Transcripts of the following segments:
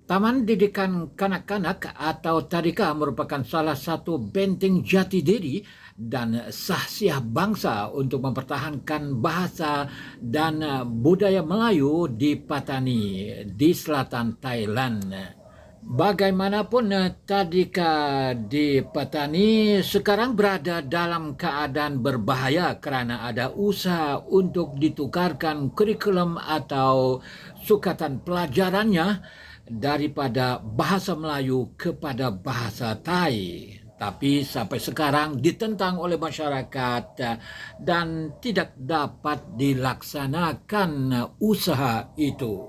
Taman Didikan Kanak-kanak atau Tadika merupakan salah satu benteng jati diri dan sahsiah bangsa untuk mempertahankan bahasa dan budaya Melayu di Patani, di selatan Thailand. Bagaimanapun Tadika di Patani sekarang berada dalam keadaan berbahaya kerana ada usaha untuk ditukarkan kurikulum atau sukatan pelajarannya daripada bahasa Melayu kepada bahasa Thai. Tapi sampai sekarang ditentang oleh masyarakat dan tidak dapat dilaksanakan usaha itu.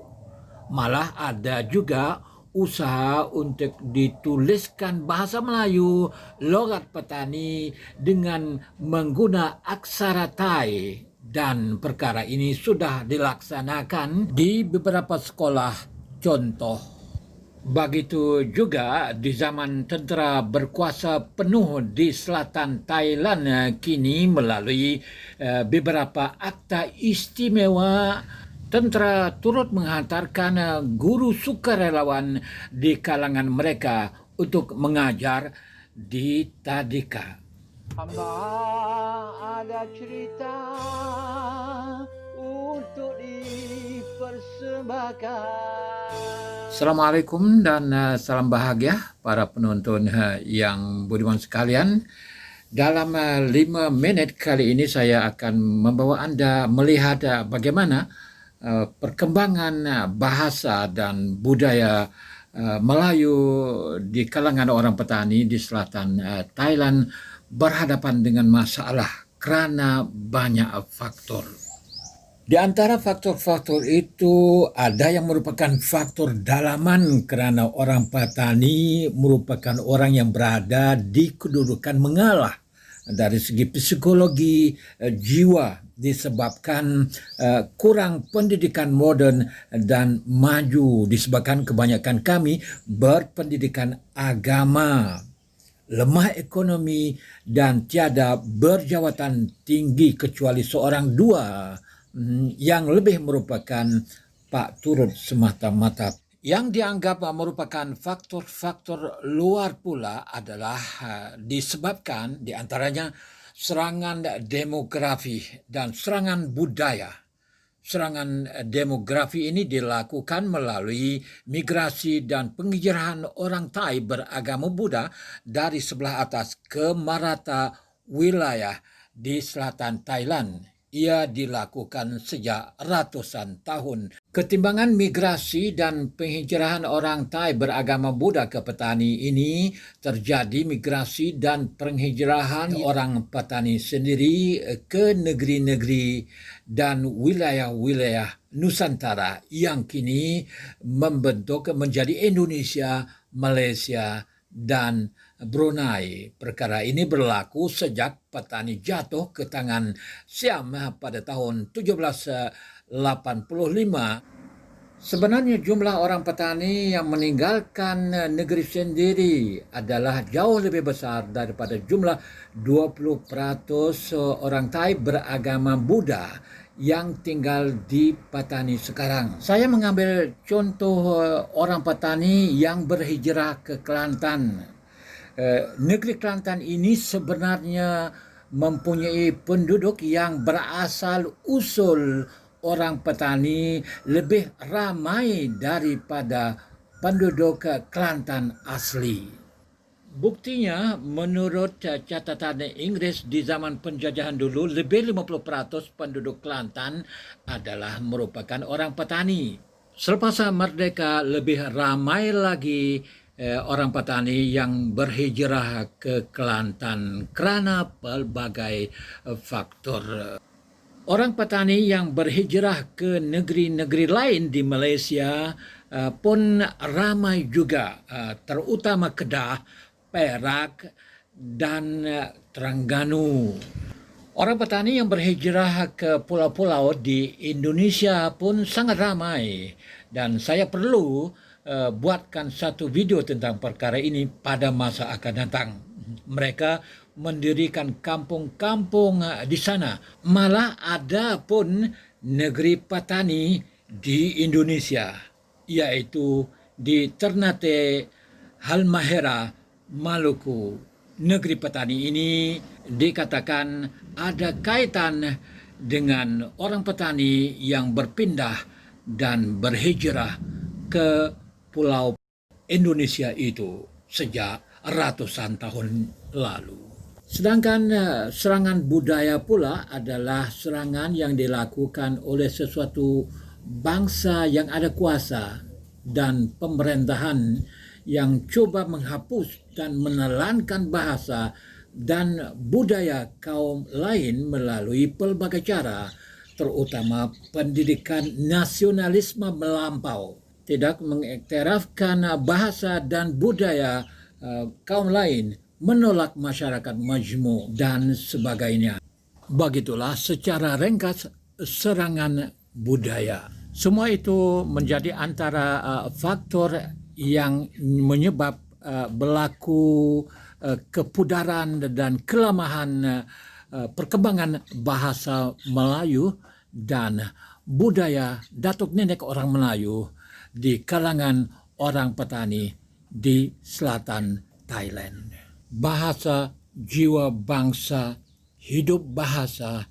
Malah ada juga usaha untuk dituliskan bahasa Melayu logat Patani dengan mengguna aksara Thai, dan perkara ini sudah dilaksanakan di beberapa sekolah contoh. Begitu juga di zaman tentera berkuasa penuh di selatan Thailand kini melalui beberapa akta istimewa, tentera turut menghantarkan guru sukarelawan di kalangan mereka untuk mengajar di Tadika. Hamba ada cerita untuk dipersembahkan. Assalamualaikum dan salam bahagia para penonton yang budiman sekalian. Dalam 5 minit kali ini saya akan membawa Anda melihat bagaimana perkembangan bahasa dan budaya Melayu di kalangan orang petani di selatan Thailand berhadapan dengan masalah kerana banyak faktor. Di antara faktor-faktor itu ada yang merupakan faktor dalaman kerana orang petani merupakan orang yang berada di kedudukan mengalah dari segi psikologi jiwa disebabkan kurang pendidikan moden dan maju disebabkan kebanyakan kami berpendidikan agama, lemah ekonomi dan tiada berjawatan tinggi kecuali seorang dua yang lebih merupakan pak turut semata-mata. Yang dianggap merupakan faktor-faktor luar pula adalah disebabkan di antaranya serangan demografi dan serangan budaya. Serangan demografi ini dilakukan melalui migrasi dan penghijrahan orang Thai beragama Buddha dari sebelah atas ke merata wilayah di selatan Thailand. Ia dilakukan sejak ratusan tahun. Ketimbangan migrasi dan penghijrahan orang Thai beragama Buddha ke petani ini terjadi migrasi dan penghijrahan orang petani sendiri ke negeri-negeri dan wilayah-wilayah Nusantara yang kini membentuk menjadi Indonesia, Malaysia dan Brunei. Perkara ini berlaku sejak petani jatuh ke tangan Siam pada tahun 1785. Sebenarnya jumlah orang petani yang meninggalkan negeri sendiri adalah jauh lebih besar daripada jumlah 20% orang Thai beragama Buddha yang tinggal di Patani sekarang. Saya mengambil contoh orang petani yang berhijrah ke Kelantan. Negeri Kelantan ini sebenarnya mempunyai penduduk yang berasal usul orang petani lebih ramai daripada penduduk Kelantan asli. Buktinya, menurut catatan Inggris di zaman penjajahan dulu, lebih 50% penduduk Kelantan adalah merupakan orang petani. Selepas merdeka, lebih ramai lagi orang petani yang berhijrah ke Kelantan kerana pelbagai faktor. Orang petani yang berhijrah ke negeri-negeri lain di Malaysia pun ramai juga, terutama Kedah, Perak dan Terengganu. Orang petani yang berhijrah ke pulau-pulau di Indonesia pun sangat ramai, dan saya perlu buatkan satu video tentang perkara ini pada masa akan datang. Mereka mendirikan kampung-kampung di sana. Malah ada pun negeri petani di Indonesia, iaitu di Ternate, Halmahera, Maluku. Negeri petani ini dikatakan ada kaitan dengan orang petani yang berpindah dan berhijrah ke pulau Indonesia itu sejak ratusan tahun lalu. Sedangkan serangan budaya pula adalah serangan yang dilakukan oleh sesuatu bangsa yang ada kuasa dan pemerintahan yang coba menghapus dan menelankan bahasa dan budaya kaum lain melalui pelbagai cara, terutama pendidikan nasionalisme melampau, tidak mengiktirafkan bahasa dan budaya kaum lain, menolak masyarakat majmuk dan sebagainya. Begitulah secara ringkas serangan budaya. Semua itu menjadi antara faktor yang menyebab berlaku kepudaran dan kelemahan perkembangan bahasa Melayu dan budaya datuk nenek orang Melayu di kalangan orang petani di selatan Thailand. Bahasa jiwa bangsa, hidup bahasa,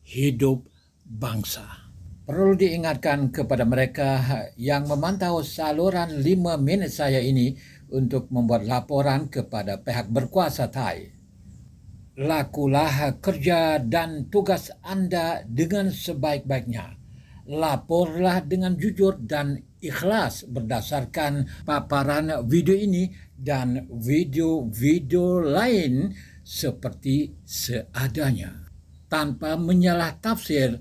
hidup bangsa. Perlu diingatkan kepada mereka yang memantau saluran 5 minit saya ini untuk membuat laporan kepada pihak berkuasa Thai. Lakulah kerja dan tugas anda dengan sebaik-baiknya. Laporlah dengan jujur dan ikhlas berdasarkan paparan video ini dan video-video lain seperti seadanya, tanpa menyalah tafsir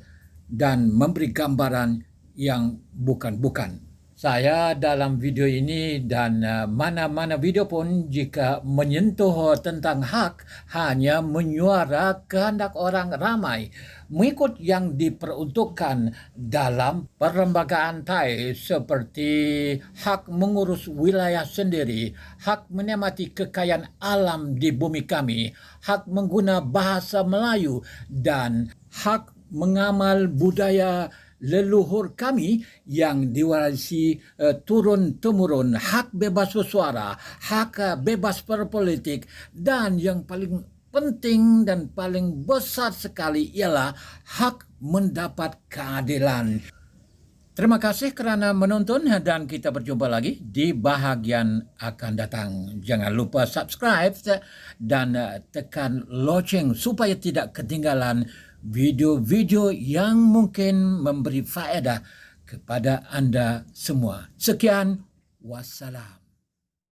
dan memberi gambaran yang bukan-bukan. Saya dalam video ini dan mana-mana video pun jika menyentuh tentang hak hanya menyuara kehendak orang ramai mengikut yang diperuntukkan dalam perlembagaan Thai seperti hak mengurus wilayah sendiri, hak menikmati kekayaan alam di bumi kami, hak mengguna bahasa Melayu dan hak mengamal budaya leluhur kami yang diwarisi turun-temurun, hak bebas bersuara, hak bebas berpolitik, dan yang paling penting dan paling besar sekali ialah hak mendapat keadilan. Terima kasih kerana menonton dan kita berjumpa lagi di bahagian akan datang. Jangan lupa subscribe dan tekan loceng supaya tidak ketinggalan video-video yang mungkin memberi faedah kepada anda semua. Sekian, wassalam.